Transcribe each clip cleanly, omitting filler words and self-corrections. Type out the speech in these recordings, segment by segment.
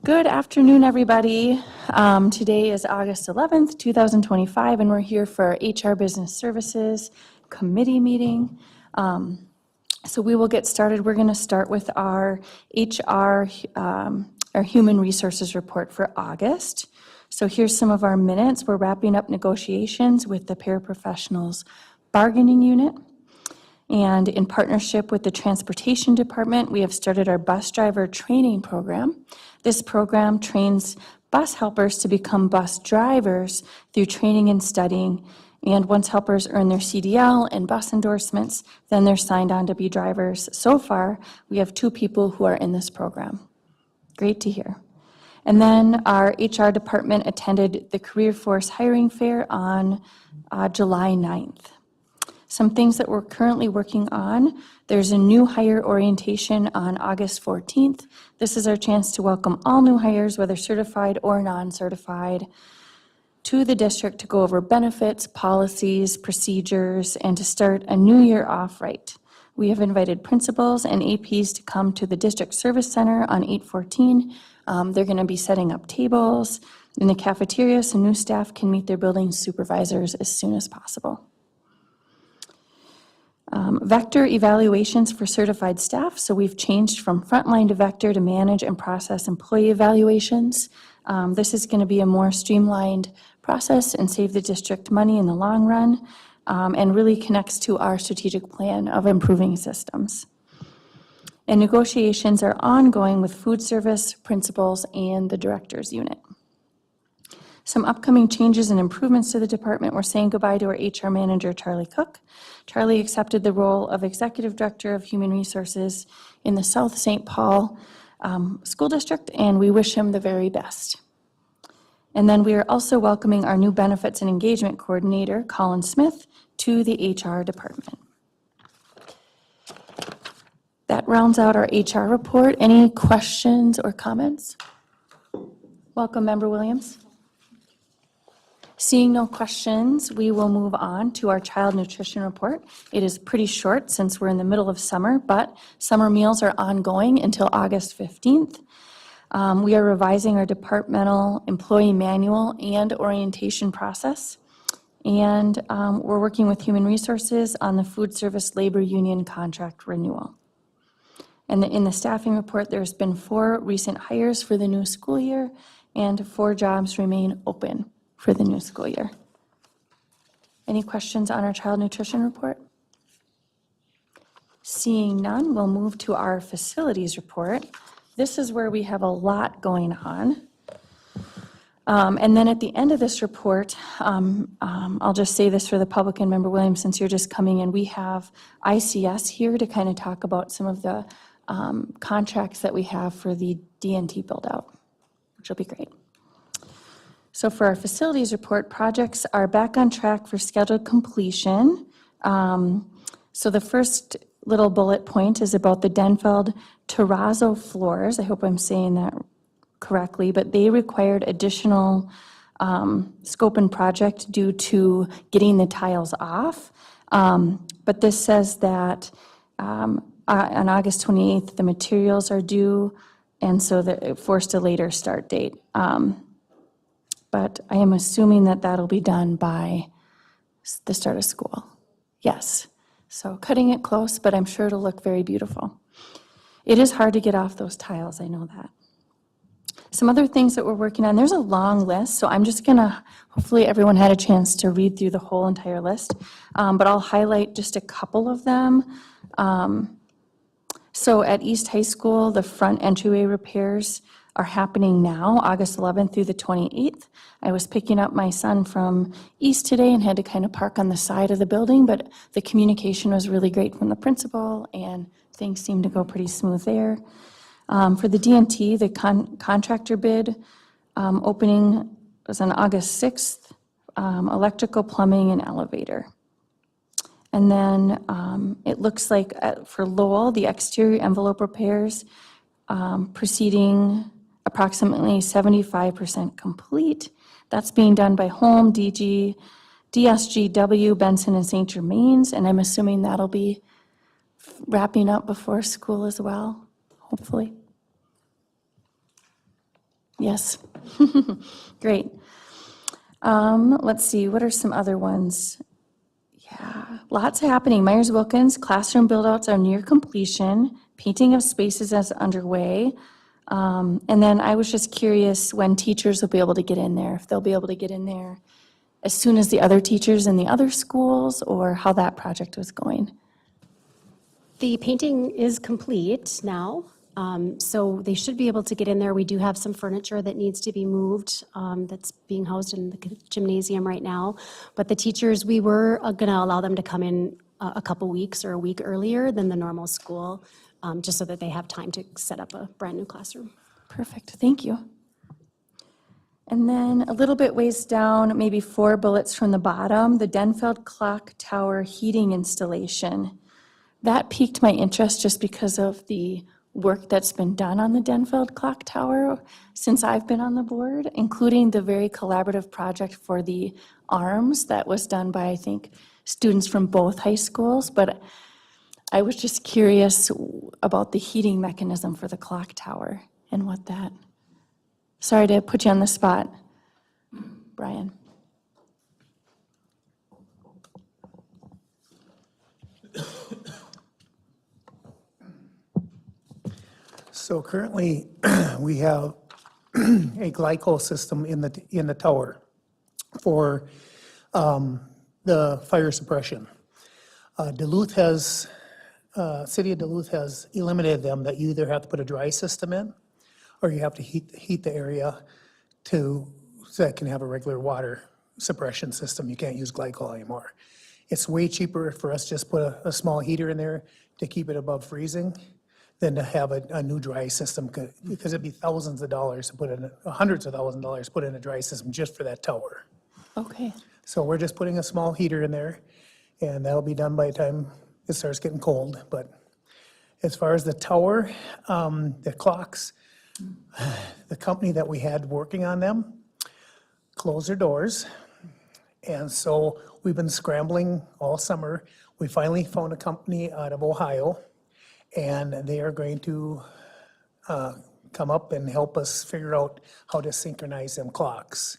Good afternoon, everybody. Today is August 11th, 2025, and we're here for our HR Business Services Committee meeting. So we will get started. We're going to start with our HR, our Human Resources Report for August. So here's some of our minutes. We're wrapping up negotiations with the Paraprofessionals Bargaining Unit. And in partnership with the Transportation Department, we have started our bus driver training program. This program trains bus helpers to become bus drivers through training and studying. And once helpers earn their CDL and bus endorsements, then they're signed on to be drivers. So far, we have 2 people who are in this program. Great to hear. And then our HR department attended the Career Force Hiring Fair on July 9th. Some things that we're currently working on. There's a new hire orientation on August 14th. This is our chance to welcome all new hires, whether certified or non-certified, to the district to go over benefits, policies, procedures, and to start a new year off right. We have invited principals and APs to come to the District Service Center on 8/14. They're going to be setting up tables in the cafeteria so new staff can meet their building supervisors as soon as possible. Vector evaluations for certified staff. So we've changed from frontline to Vector to manage and process employee evaluations. This is going to be a more streamlined process and save the district money in the long run, and really connects to our strategic plan of improving systems. And negotiations are ongoing with food service, principals, and the directors unit. Some upcoming changes and improvements to the department. We're saying goodbye to our HR manager, Charlie Cook. Charlie accepted the role of Executive Director of Human Resources in the South St. Paul School District, and we wish him the very best. And then we are also welcoming our new Benefits and Engagement Coordinator, Colin Smith, to the HR department. That rounds out our HR report. Any questions or comments? Welcome, Member Williams. Seeing no questions, we will move on to our child nutrition report. It is pretty short since we're in the middle of summer, but summer meals are ongoing until August 15th. We are revising our departmental employee manual and orientation process. And we're working with Human Resources on the food service labor union contract renewal. And in the staffing report, there's been 4 recent hires for the new school year, and 4 jobs remain open for the new school year. Any questions on our child nutrition report? Seeing none, we'll move to our facilities report. This is where we have a lot going on. And then at the end of this report, I'll just say this for the public and Member Williams, since you're just coming in, we have ICS here to kind of talk about some of the contracts that we have for the D&T build out, which will be great. So for our facilities report, projects are back on track for scheduled completion. So the first little bullet point is about the Denfeld terrazzo floors. I hope I'm saying that correctly, but they required additional scope and project due to getting the tiles off. But this says that on August 28th, the materials are due, and so it forced a later start date. But I am assuming that that'll be done by the start of school. Yes. So cutting it close, but I'm sure it'll look very beautiful. It is hard to get off those tiles, I know that. Some other things that we're working on, there's a long list, so I'm just gonna, hopefully everyone had a chance to read through the whole entire list, but I'll highlight just a couple of them. So at East High School, the front entryway repairs are happening now, August 11th through the 28th. I was picking up my son from East today and had to kind of park on the side of the building, but the communication was really great from the principal and things seemed to go pretty smooth there. For the D&T, the contractor bid opening was on August 6th, electrical, plumbing, and elevator. And then it looks like for Lowell, the exterior envelope repairs proceeding approximately 75% complete. That's being done by Home, DSGW, Benson, and St. Germain's, and I'm assuming that'll be wrapping up before school as well, hopefully. Yes. Great. Let's see, what are some other ones? Yeah, lots happening. Myers-Wilkins classroom build-outs are near completion. Painting of spaces is underway. And then I was just curious when teachers will be able to get in there, if they'll be able to get in there as soon as the other teachers in the other schools, or how that project was going. The painting is complete now, so they should be able to get in there. We do have some furniture that needs to be moved that's being housed in the gymnasium right now. But the teachers, we were going to allow them to come in a couple weeks or a week earlier than the normal school, just so that they have time to set up a brand-new classroom. Perfect, thank you. And then a little bit ways down, maybe 4 bullets from the bottom, the Denfeld Clock Tower heating installation. That piqued my interest just because of the work that's been done on the Denfeld Clock Tower since I've been on the board, including the very collaborative project for the arms that was done by, I think, students from both high schools. But I was just curious about the heating mechanism for the clock tower and what that, sorry to put you on the spot, Brian. So currently, we have a glycol system in the tower for the fire suppression. Duluth has, City of Duluth has eliminated them, that you either have to put a dry system in, or you have to heat the area so that it can have a regular water suppression system. You can't use glycol anymore. It's way cheaper for us to just put a small heater in there to keep it above freezing than to have a new dry system, because it'd be thousands of dollars to put in, hundreds of thousands of dollars to put in a dry system just for that tower. Okay, So we're just putting a small heater in there, and that'll be done by the time it starts getting cold. But as far as the tower, the clocks, the company that we had working on them closed their doors. And so we've been scrambling all summer. We finally found a company out of Ohio, and they are going to come up and help us figure out how to synchronize them clocks.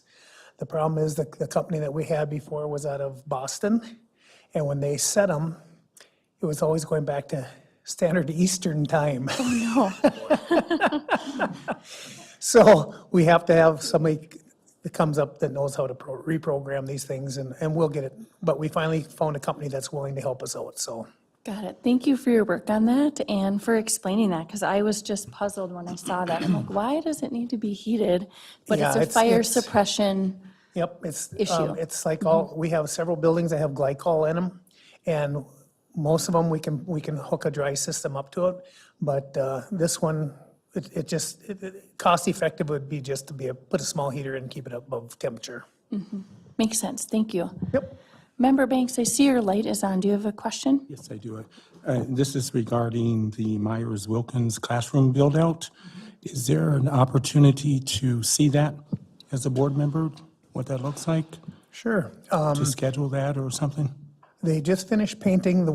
The problem is the company that we had before was out of Boston, and when they set them, it was always going back to Standard Eastern Time. oh So we have to have somebody that comes up that knows how to reprogram these things, and we'll get it. But we finally found a company that's willing to help us out, so. Got it. Thank you for your work on that and for explaining that, because I was just puzzled when I saw that. I'm like, why does it need to be heated? But Yeah, it's a it's- fire it's- suppression. Yep, it's like we have several buildings that have glycol in them, and most of them we can hook a dry system up to it. But this one, cost effective would be just to put a small heater and keep it above temperature. Makes sense. Thank you. Yep. Member Banks, I see your light is on. Do you have a question? Yes, I do. This is regarding the Myers-Wilkins classroom build-out. Is there an opportunity to see that as a board member, what that looks like, Sure. to schedule that or something? They just finished painting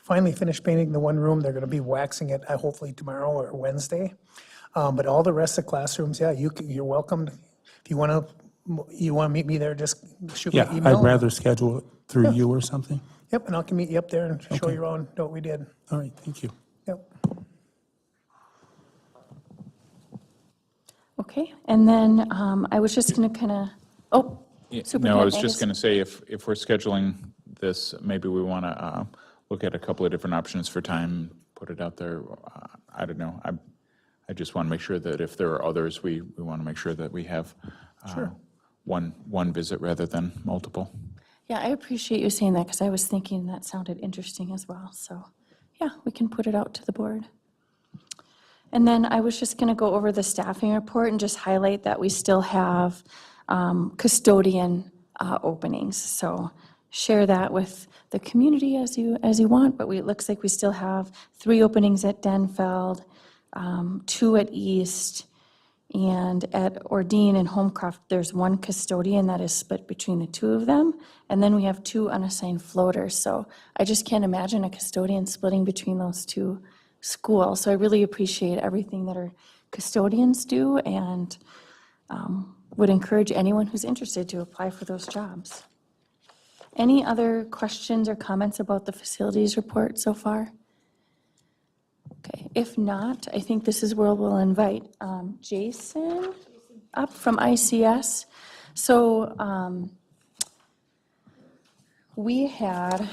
finally finished painting the one room. They're gonna be waxing it hopefully tomorrow or Wednesday. But all the rest of the classrooms, yeah, you're welcome. If you wanna meet me there, just shoot me Yeah, an email. I'd rather schedule it through you or something. Yep, and I can meet you up there and show you around what we did. All right, thank you. Yep. Okay, and then I was just going to kind of, Yeah, No, I Superintendent was just Angus. going to say, if we're scheduling this, maybe we want to look at a couple of different options for time, put it out there. I don't know. I just want to make sure that if there are others, we want to make sure that we have one visit rather than multiple. Yeah, I appreciate you saying that, because I was thinking that sounded interesting as well. So, yeah, we can put it out to the board. And then I was just going to go over the staffing report and just highlight that we still have custodian openings. So share that with the community as you want, but it looks like we still have 3 openings at Denfeld, 2 at East, and at Ordine and Homecroft, there's 1 custodian that is split between the 2 of them, and then we have 2 unassigned floaters. So I just can't imagine a custodian splitting between those 2 schools. So I really appreciate everything that our custodians do, and would encourage anyone who's interested to apply for those jobs. Any other questions or comments about the facilities report so far? Okay, if not, I think this is where we'll invite Jason up from ICS. So we had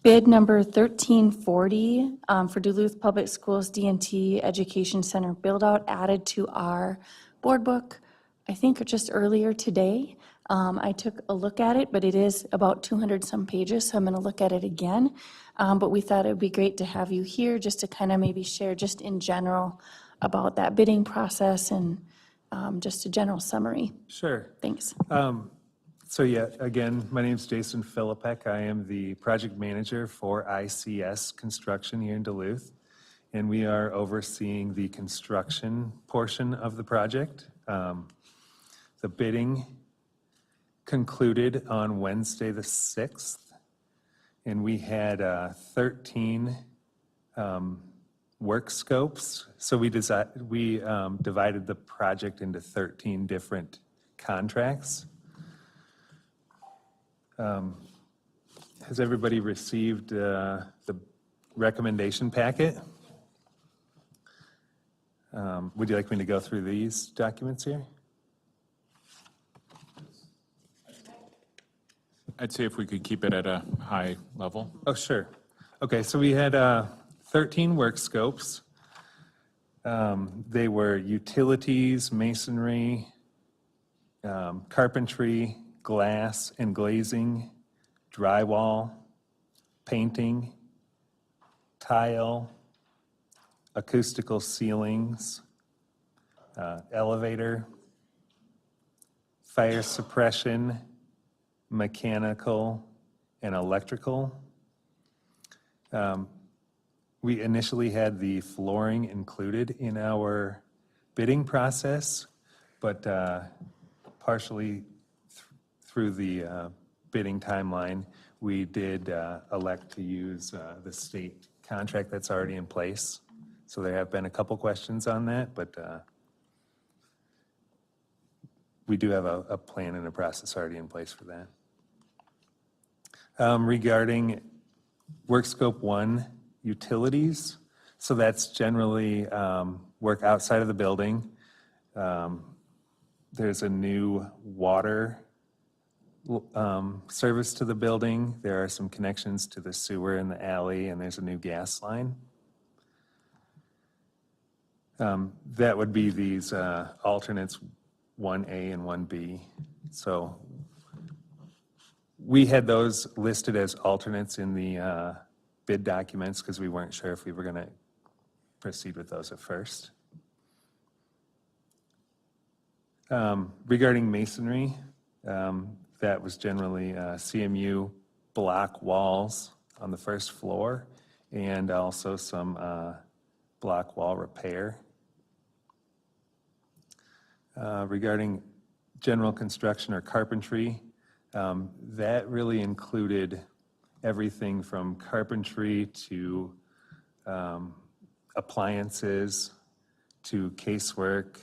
bid number 1340 for Duluth Public Schools D&T Education Center build-out added to our board book, I think just earlier today. I took a look at it, but it is about 200 some pages, so I'm going to look at it again. But we thought it would be great to have you here just to kind of maybe share just in general about that bidding process and just a general summary. Sure. Thanks. So yeah, again, my name's Jason Philippek. I am the project manager for ICS Construction here in Duluth. And we are overseeing the construction portion of the project. The bidding concluded on Wednesday the 6th. And we had 13 work scopes. So we divided the project into 13 different contracts. Has everybody received the recommendation packet? Would you like me to go through these documents here? I'd say if we could keep it at a high level. Oh, sure. Okay, so we had 13 work scopes. They were utilities, masonry, carpentry, glass and glazing, drywall, painting, tile, acoustical ceilings, elevator, fire suppression, mechanical, and electrical. We initially had the flooring included in our bidding process, but partially through the bidding timeline, we did elect to use the state contract that's already in place. So there have been a couple questions on that, but we do have a plan and a process already in place for that. Regarding work scope 1, utilities, so that's generally work outside of the building. There's a new water service to the building. There are some connections to the sewer in the alley, and there's a new gas line. That would be these alternates 1A and 1B. So we had those listed as alternates in the bid documents because we weren't sure if we were going to proceed with those at first. Regarding masonry, that was generally CMU block walls on the first floor and also some block wall repair. Regarding general construction or carpentry, that really included everything from carpentry to appliances to casework.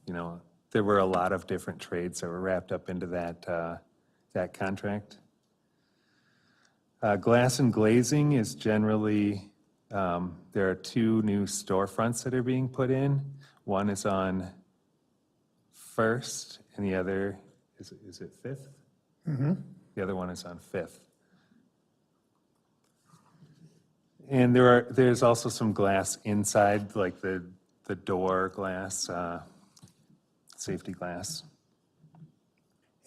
You know, there were a lot of different trades that were wrapped up into that contract. Glass and glazing is generally, there are 2 new storefronts that are being put in. One is on First, and the other, is it Fifth? Mm-hmm. The other one is on Fifth. And there's also some glass inside, like the door glass, safety glass.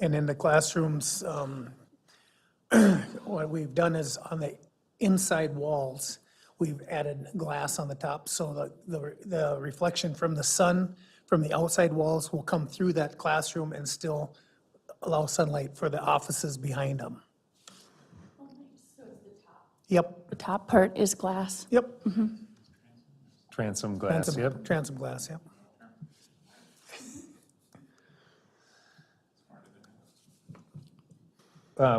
And in the classrooms, what we've done is on the inside walls, we've added glass on the top, so the reflection from the sun from the outside walls will come through that classroom and still allow sunlight for the offices behind them. Yep, The top part is glass. yep. Transom glass, yep. Transom glass, yep.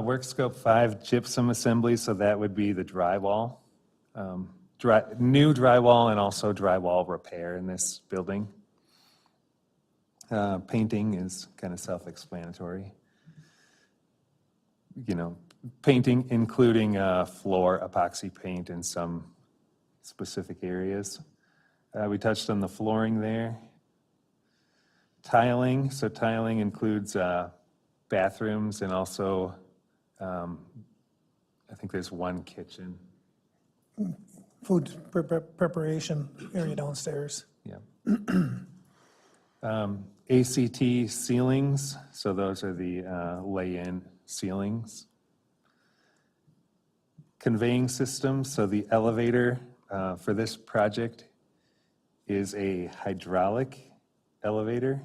Work scope 5, gypsum assembly, so that would be the drywall. new drywall and also drywall repair in this building. Painting is kind of self-explanatory. You know, painting including floor epoxy paint in some specific areas. We touched on the flooring there. Tiling, so tiling includes bathrooms and also, I think there's one kitchen. Food preparation area downstairs. Yeah. ACT ceilings, so those are the lay-in ceilings. Conveying systems, so the elevator for this project is a hydraulic elevator,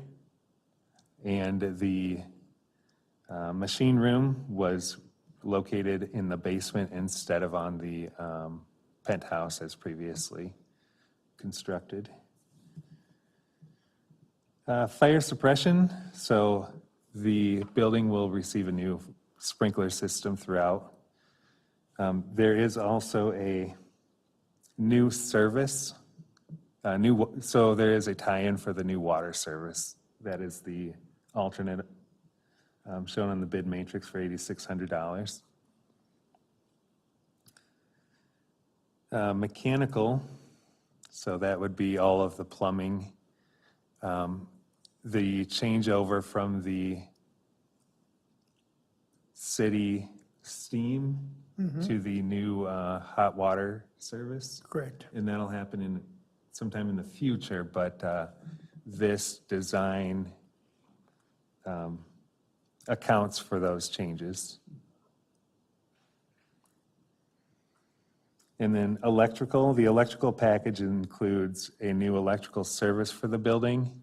and the machine room was located in the basement instead of on the penthouse as previously constructed. Fire suppression, so the building will receive a new sprinkler system throughout. There is also a new service, so there is a tie-in for the new water service. That is the alternate shown on the bid matrix for $8,600. Mechanical, so that would be all of the plumbing. The changeover from the city steam to the new hot water service. Correct. And that'll happen sometime in the future, but this design accounts for those changes. And then electrical, the electrical package includes a new electrical service for the building.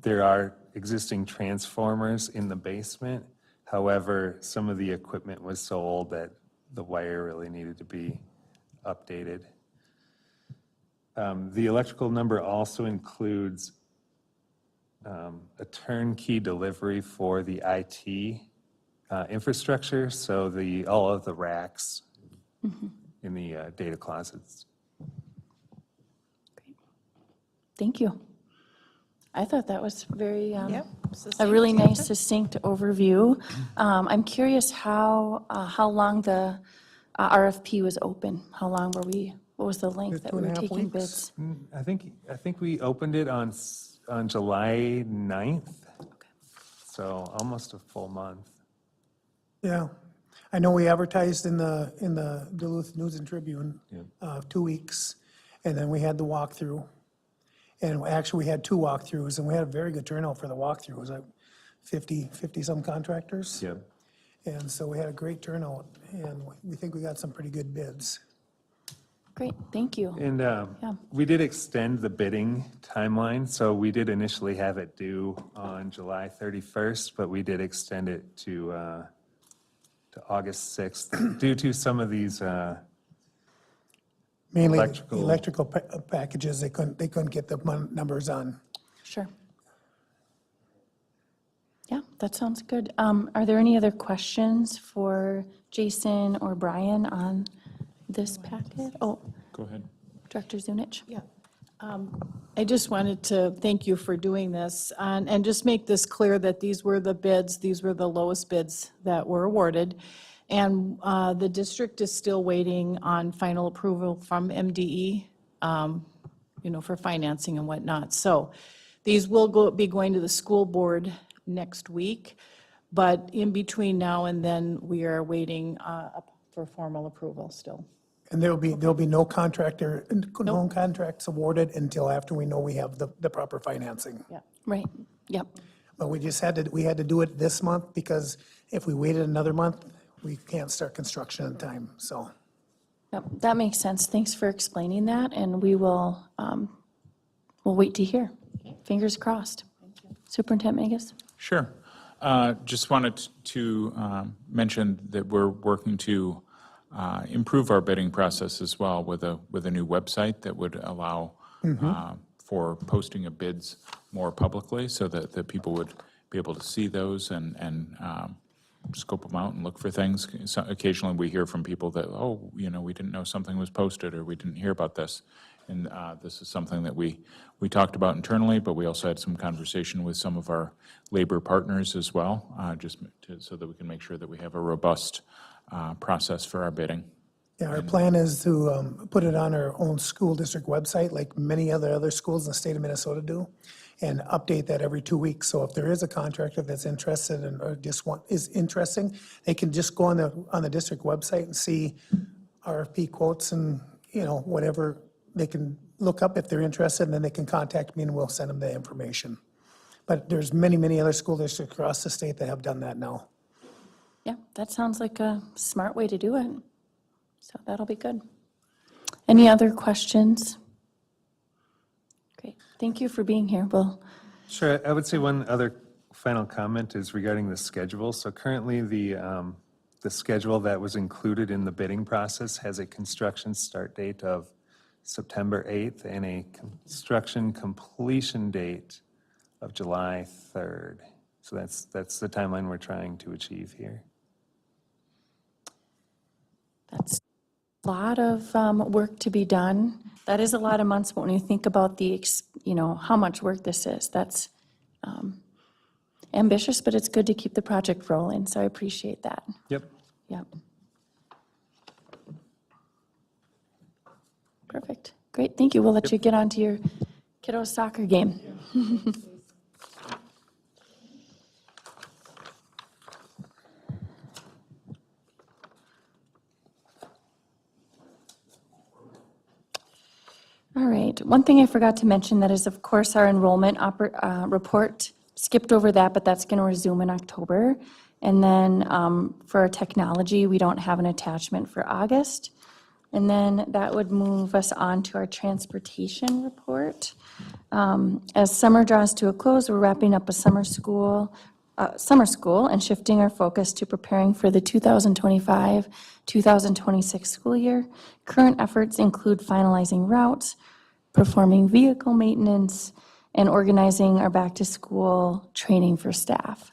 There are existing transformers in the basement. However, some of the equipment was so old that the wire really needed to be updated. The electrical number also includes a turnkey delivery for the IT infrastructure, so all of the racks in the data closets. Thank you. I thought that was very, Yep. a really nice succinct overview. I'm curious how long the RFP was open. How long were what was the length that we were 2.5 taking weeks. bids? I think we opened it on July 9th, so almost a full month. Yeah. I know we advertised in the Duluth News and Tribune, 2 weeks, and then we had the walkthrough. And actually, we had 2 walkthroughs, and we had a very good turnout for the walkthrough. It was like 50-some contractors. Yeah. And so we had a great turnout, and we think we got some pretty good bids. Great, thank you. And we did extend the bidding timeline, so we did initially have it due on July 31st, but we did extend it to August 6th due to some of these Mainly Electrical. electrical packages, they couldn't get the numbers on. Sure. Yeah, that sounds good. Are there any other questions for Jason or Brian on this packet? Oh, Go ahead. Director Zunich? Yeah. I just wanted to thank you for doing this and just make this clear that these were the bids, these were the lowest bids that were awarded. And the district is still waiting on final approval from MDE, for financing and whatnot. So these will be going to the school board next week. But in between now and then, we are waiting for formal approval still. And there'll be no contracts awarded until after we know we have the proper financing. Yeah. Right, yep. But we had to do it this month because if we waited another month, we can't start construction in time, so. Yep, that makes sense. Thanks for explaining that, and we will, we'll wait to hear. Fingers crossed. Superintendent Magus? Sure. Just wanted to mention that we're working to improve our bidding process as well with a new website that would allow for posting of bids more publicly so that people would be able to see those and scope them out and look for things. So occasionally we hear from people that, oh, we didn't know something was posted, or we didn't hear about this. And this is something that we talked about internally, but we also had some conversation with some of our labor partners as well, so that we can make sure that we have a robust process for our bidding. Yeah, our plan is to put it on our own school district website, like many other schools in the state of Minnesota do, and update that every 2 weeks. So if there is a contractor that's interested or just is interesting, they can just go on the district website and see RFP quotes and, whatever they can look up if they're interested, and then they can contact me and we'll send them the information. But there's many, many other school districts across the state that have done that now. Yeah, that sounds like a smart way to do it. So that'll be good. Any other questions? Great. Thank you for being here. Well, Sure, I would say one other final comment is regarding the schedule. So currently, the schedule that was included in the bidding process has a construction start date of September 8th and a construction completion date of July 3rd. So that's the timeline we're trying to achieve here. that's a lot of work to be done. That is a lot of months, but when you think about how much work this is, that's ambitious, but it's good to keep the project rolling, so I appreciate that. Yep. Yep. Perfect. Great, thank you. We'll let you get on to your kiddo's soccer game. All right, one thing I forgot to mention, that is, of course, our enrollment report. Skipped over that, but that's going to resume in October. And then for our technology, we don't have an attachment for August. And then that would move us on to our transportation report. As summer draws to a close, we're wrapping up a summer school and shifting our focus to preparing for the 2025-2026 school year. Current efforts include finalizing routes, performing vehicle maintenance, and organizing our back-to-school training for staff.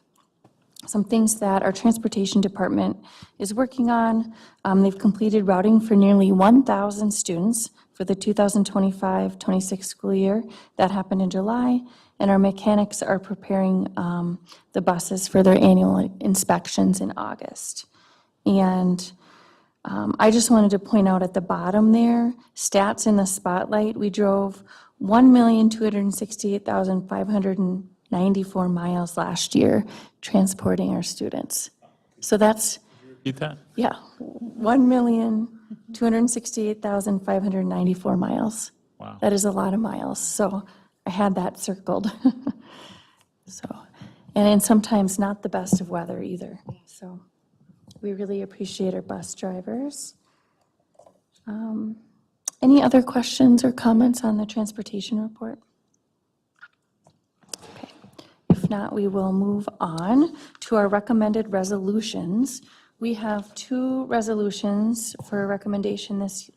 Some things that our transportation department is working on. They've completed routing for nearly 1,000 students for the 2025-26 school year. That happened in July. And our mechanics are preparing the buses for their annual inspections in August. And I just wanted to point out at the bottom there, stats in the spotlight, we drove 1,268,594 miles last year transporting our students. So that's, Repeat that? yeah, 1,268,594 miles. Wow. That is a lot of miles, so I had that circled. And sometimes not the best of weather either, so we really appreciate our bus drivers. Any other questions or comments on the transportation report? Okay. If not, we will move on to our recommended resolutions. We have 2 resolutions for recommendation this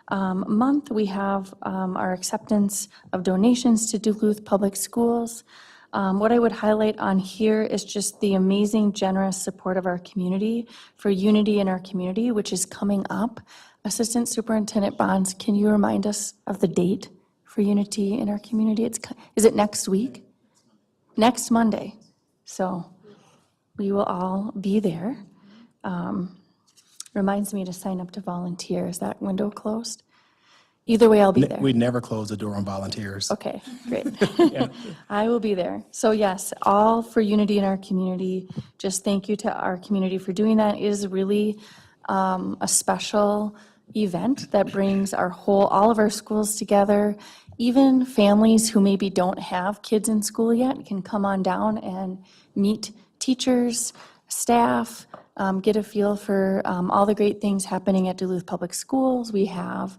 month. We have our acceptance of donations to Duluth Public Schools. What I would highlight on here is just the amazing, generous support of our community for Unity in our community, which is coming up. Assistant Superintendent Bonds, can you remind us of the date for Unity in our community? Is it next week? Next Monday. So we will all be there. Reminds me to sign up to volunteer. Is that window closed? Either way, I'll be there. We never close the door on volunteers. Okay, great. I will be there. So yes, all for Unity in our community. Just thank you to our community for doing that. It is really a special event that brings all of our schools together. Even families who maybe don't have kids in school yet can come on down and meet teachers, staff, get a feel for all the great things happening at Duluth Public Schools. We have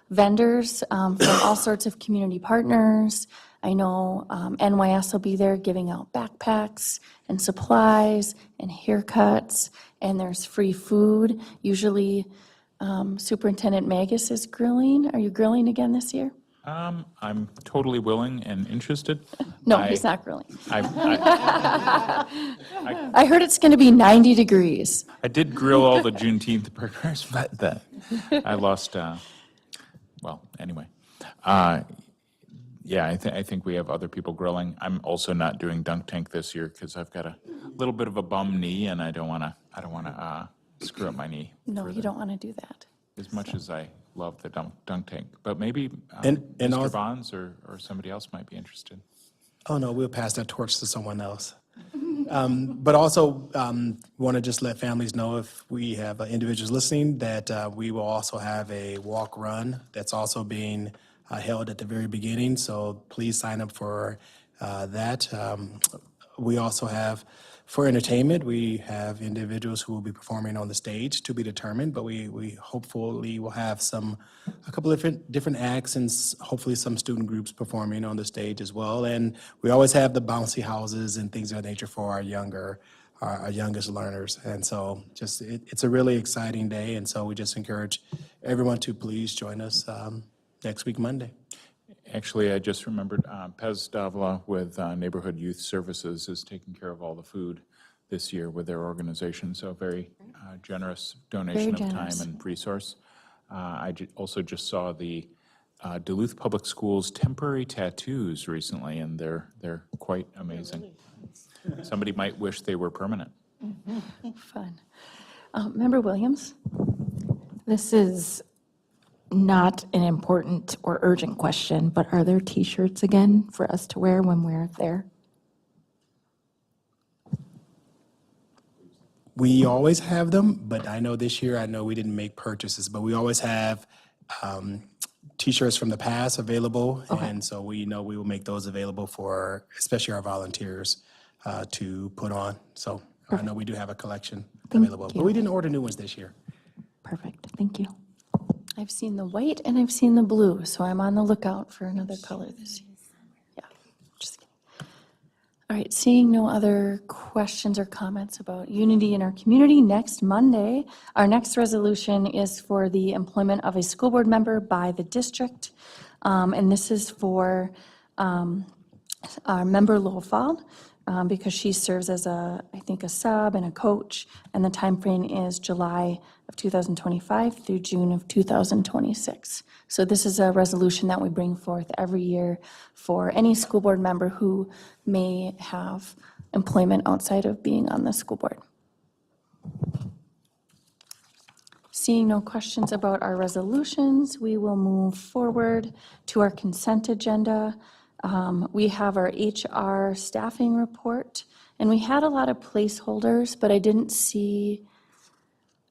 vendors from all sorts of community partners. I know NYS will be there giving out backpacks and supplies and haircuts, and there's free food. Usually Superintendent Magus is grilling. Are you grilling again this year? I'm totally willing and interested. No, I- he's not grilling. I I heard it's going to be 90 degrees. did grill all the Juneteenth burgers, but I lost, well, anyway. Yeah, I think we have other people grilling. I'm also not doing dunk tank this year because I've got a little bit of a bum knee and I don't want to screw up my knee. No, further, you don't want to do that. as much as I love the dunk tank. But maybe And Mr. also- Bonds or somebody else might be interested. Oh, no, we'll pass that torch to someone else. But also, want to just let families know if we have individuals listening, that we will also have a walk-run that's also being held at the very beginning, so please sign up for that. We also have, for entertainment, we have individuals who will be performing on the stage to be determined, but we hopefully will have a couple of different acts and hopefully some student groups performing on the stage as well. And we always have the bouncy houses and things of that nature for our youngest learners. And so just, it's a really exciting day, and so we just encourage everyone to please join us next week, Monday. Actually, I just remembered Pez Davila with Neighborhood Youth Services is taking care of all the food this year with their organization, so very generous donation Very of generous. time and resource. I also just saw the Duluth Public Schools temporary tattoos recently, and they're quite amazing. Somebody might wish they were permanent. Fun. Member Williams? This is not an important or urgent question, but are there T-shirts again for us to wear when we're there? We always have them, but I know this year, I know we didn't make purchases, but we always have T-shirts from the past available. And so we know we will make those available for, especially our volunteers, to put on. So I know we do have a collection available, but we didn't order new ones this year. Perfect, thank you. I've seen the white and I've seen the blue, so I'm on the lookout for another color this year. Yeah, just kidding. All right, seeing no other questions or comments about unity in our community, next Monday, our next resolution is for the employment of a school board member by the district. And this is for our member Lowfall, because she serves as I think a sub and a coach, and the timeframe is July of 2025 through June of 2026. So this is a resolution that we bring forth every year for any school board member who may have employment outside of being on the school board. Seeing no questions about our resolutions, we will move forward to our consent agenda. We have our HR staffing report, and we had a lot of placeholders, but I didn't see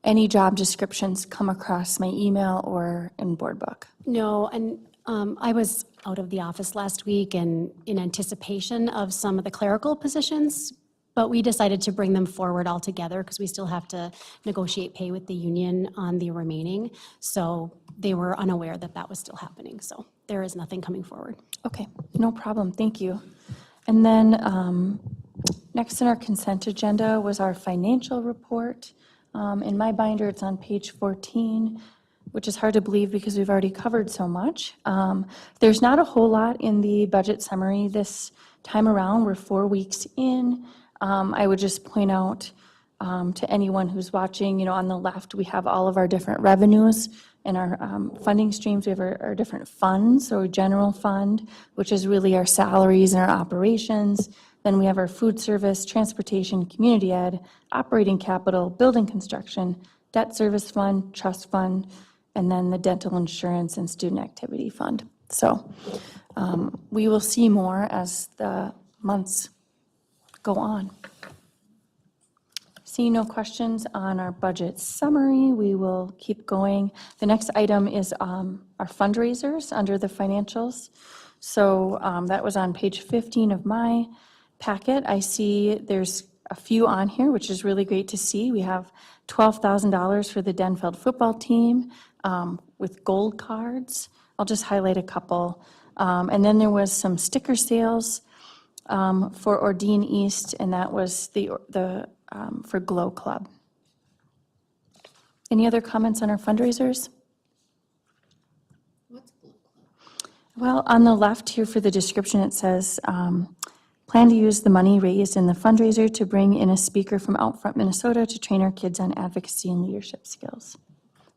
any job descriptions come across my email or in board book. No, and I was out of the office last week and in anticipation of some of the clerical positions, but we decided to bring them forward all together because we still have to negotiate pay with the union on the remaining. So they were unaware that that was still happening, so there is nothing coming forward. Okay, no problem, thank you. And then next in our consent agenda was our financial report. In my binder, it's on page 14, which is hard to believe because we've already covered so much. There's not a whole lot in the budget summary this time around. We're 4 weeks in. I would just point out to anyone who's watching, on the left, we have all of our different revenues and our funding streams. We have our different funds, so general fund, which is really our salaries and our operations. Then we have our food service, transportation, community ed, operating capital, building construction, debt service fund, trust fund, and then the dental insurance and student activity fund. So we will see more as the months go on. Seeing no questions on our budget summary, we will keep going. The next item is our fundraisers under the financials. So that was on page 15 of my packet. I see there's a few on here, which is really great to see. We have $12,000 for the Denfeld football team with gold cards. I'll just highlight a couple. And then there was some sticker sales for Ordine East, and that was for Glow Club. Any other comments on our fundraisers? Well, on the left here for the description, it says, plan to use the money raised in the fundraiser to bring in a speaker from Outfront, Minnesota to train our kids on advocacy and leadership skills.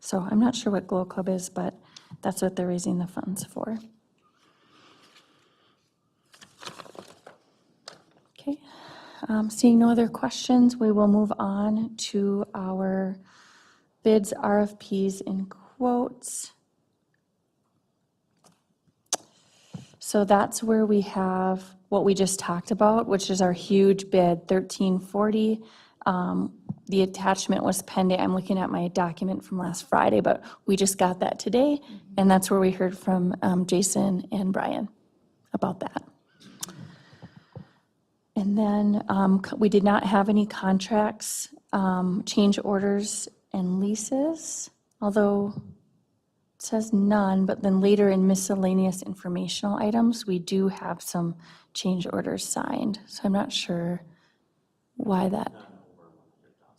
So I'm not sure what Glow Club is, but that's what they're raising the funds for. Okay, seeing no other questions, we will move on to our bids, RFPs, and quotes. So that's where we have what we just talked about, which is our huge bid, 1340. The attachment was pending. I'm looking at my document from last Friday, but we just got that today, and that's where we heard from Jason and Brian about that. And then we did not have any contracts, change orders, and leases, although it says none, but then later in miscellaneous informational items, we do have some change orders signed. So I'm not sure why that.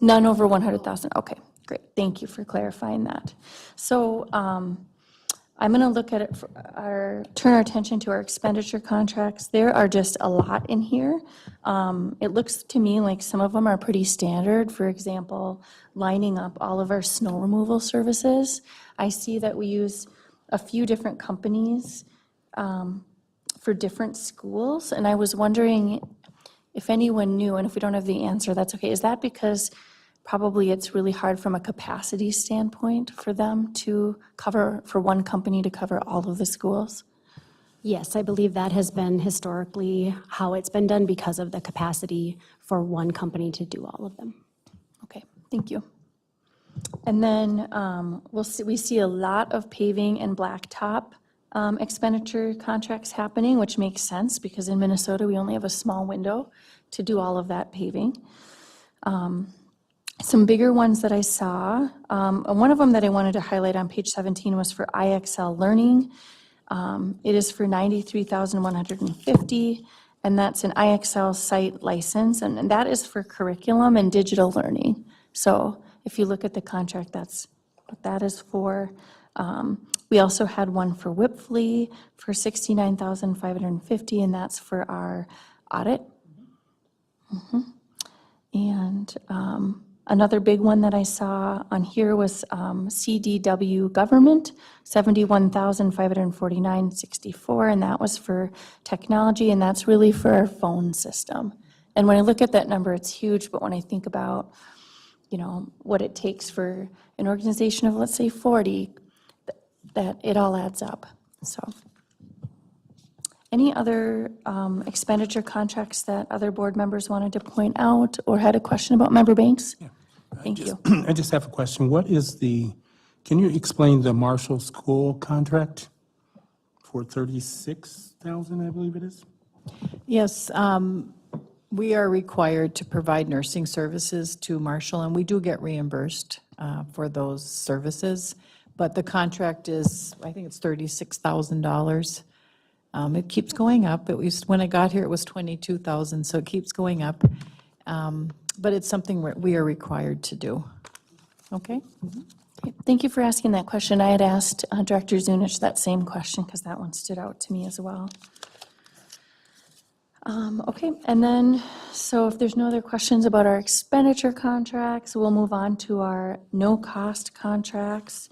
None over 100,000. Okay, great. Thank you for clarifying that. So I'm going to look at it, turn our attention to our expenditure contracts. There are just a lot in here. It looks to me like some of them are pretty standard. For example, lining up all of our snow removal services. I see that we use a few different companies for different schools, and I was wondering if anyone knew, and if we don't have the answer, that's okay. Is that because probably it's really hard from a capacity standpoint for them to cover, for one company to cover all of the schools? Yes, I believe that has been historically how it's been done because of the capacity for one company to do all of them. Okay, thank you. And then we see a lot of paving and blacktop expenditure contracts happening, which makes sense because in Minnesota, we only have a small window to do all of that paving. Some bigger ones that I saw, one of them that I wanted to highlight on page 17 was for IXL Learning. It is for $93,150, and that's an IXL site license, and that is for curriculum and digital learning. So if you look at the contract, that's what that is for. We also had one for Whipfly for $69,550, and that's for our audit. And another big one that I saw on here was CDW Government, $71,549.64, and that was for technology, and that's really for our phone system. And when I look at that number, it's huge, but when I think about, you know, what it takes for an organization of, let's say, 40, that it all adds up, so. Any other expenditure contracts that other board members wanted to point out or had a question about member banks? Thank you. I just have a question. What is can you explain the Marshall School contract for $36,000, I believe it is? Yes, we are required to provide nursing services to Marshall, and we do get reimbursed for those services. But the contract is, I think it's $36,000. It keeps going up. When I got here, it was $22,000, so it keeps going up. But it's something we are required to do. Okay? Okay, thank you for asking that question. I had asked Director Zunich that same question because that one stood out to me as well. Okay, and then, so if there's no other questions about our expenditure contracts, we'll move on to our no-cost contracts.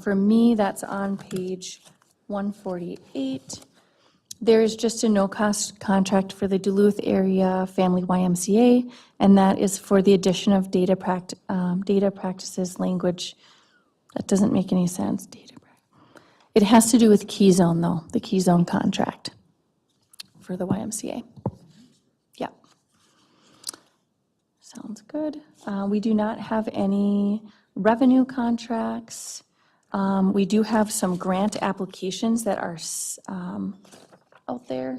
For me, that's on page 148. There is just a no-cost contract for the Duluth area Family YMCA, and that is for the addition of data practices language. That doesn't make any sense. It has to do with Key Zone, though, the Key Zone contract for the YMCA. Yeah. Sounds good. We do not have any revenue contracts. We do have some grant applications that are out there.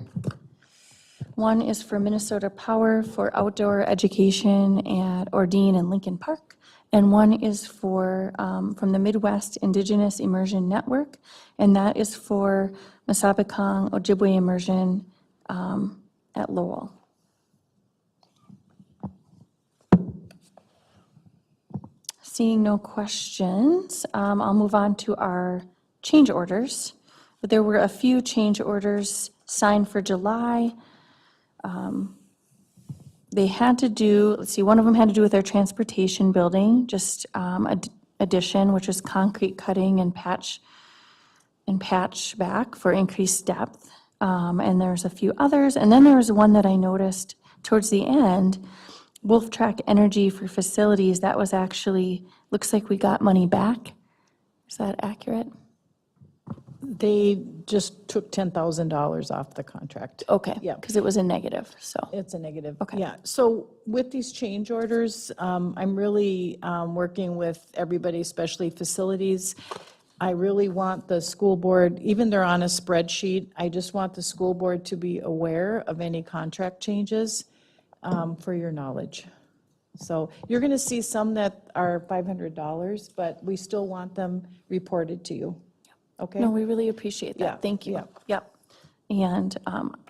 One is for Minnesota Power for outdoor education at Ordine and Lincoln Park. And one is for, from the Midwest Indigenous Immersion Network, and that is for Massapequa Ojibwe Immersion at Lowell. Seeing no questions, I'll move on to our change orders. But there were a few change orders signed for July. They had to do, let's see, one of them had to do with our transportation building, just addition, which was concrete cutting and patch back for increased depth. And there's a few others. And then there was one that I noticed towards the end, Wolf Track Energy for facilities. That was actually, looks like we got money back. Is that accurate? They just took $10,000 off the contract. Okay. Yeah. Because it was a negative, so. It's a negative. Okay. Yeah, so with these change orders, I'm really working with everybody, especially facilities. I really want the school board, even they're on a spreadsheet, I just want the school board to be aware of any contract changes for your knowledge. So you're going to see some that are $500, but we still want them reported to you. Okay? No, we really appreciate Yeah, that. Thank you. yeah. Yep. And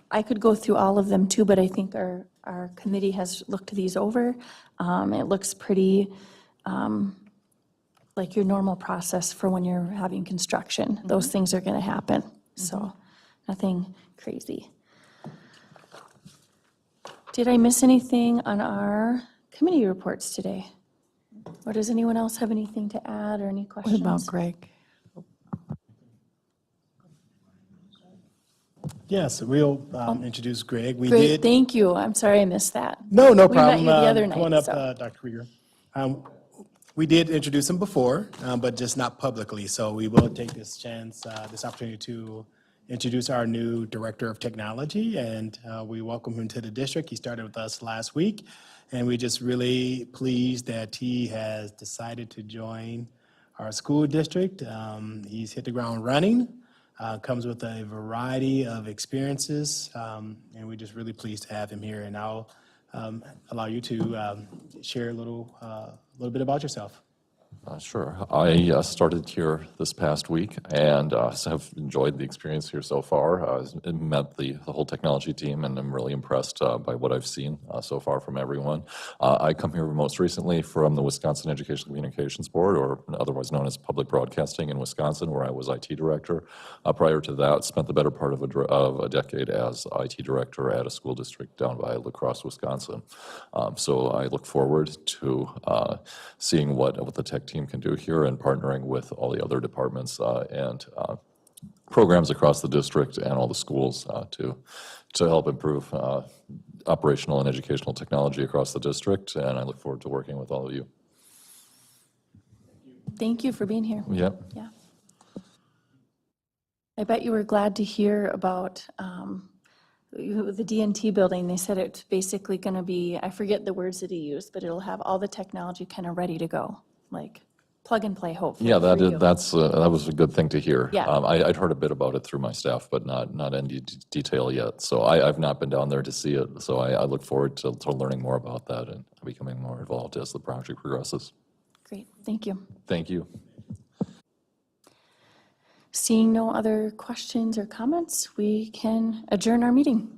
I could go through all of them too, but I think our committee has looked these over. It looks pretty like your normal process for when you're having construction. Those things are going to happen, so nothing crazy. Did I miss anything on our committee reports today? Or does anyone else have anything to add or any What questions? about Greg? Yes, we'll introduce Greg. We Great, did. thank you. I'm sorry I missed that. No, no We met problem. you the other Come on night, up, so. Dr. Krieger. We did introduce him before, but just not publicly. So we will take this chance, this opportunity to introduce our new Director of Technology, and we welcome him to the district. He started with us last week, and we're just really pleased that he has decided to join our school district. He's hit the ground running, comes with a variety of experiences, and we're just really pleased to have him here. And I'll allow you to share a little bit about yourself. Sure. I started here this past week and have enjoyed the experience here so far. Met the whole technology team, and I'm really impressed by what I've seen so far from everyone. I come here most recently from the Wisconsin Educational Communications Board, or otherwise known as Public Broadcasting in Wisconsin, where I was IT director. Prior to that, spent the better part of a decade as IT director at a school district down by La Crosse, Wisconsin. So I look forward to seeing what the tech team can do here and partnering with all the other departments and programs across the district and all the schools to help improve operational and educational technology across the district. And I look forward to working with all of you. Thank you for being here. Yep. Yeah. I bet you were glad to hear about the DNT building. They said it's basically going to be, I forget the words that he used, but it'll have all the technology kind of ready to go, like plug and play, hopefully. Yeah, for you. that was a good thing to hear. Yeah. I'd heard a bit about it through my staff, but not any detail yet. So I've not been down there to see it. So I look forward to learning more about that and becoming more involved as the project progresses. Great, thank you. Thank you. Seeing no other questions or comments, we can adjourn our meeting.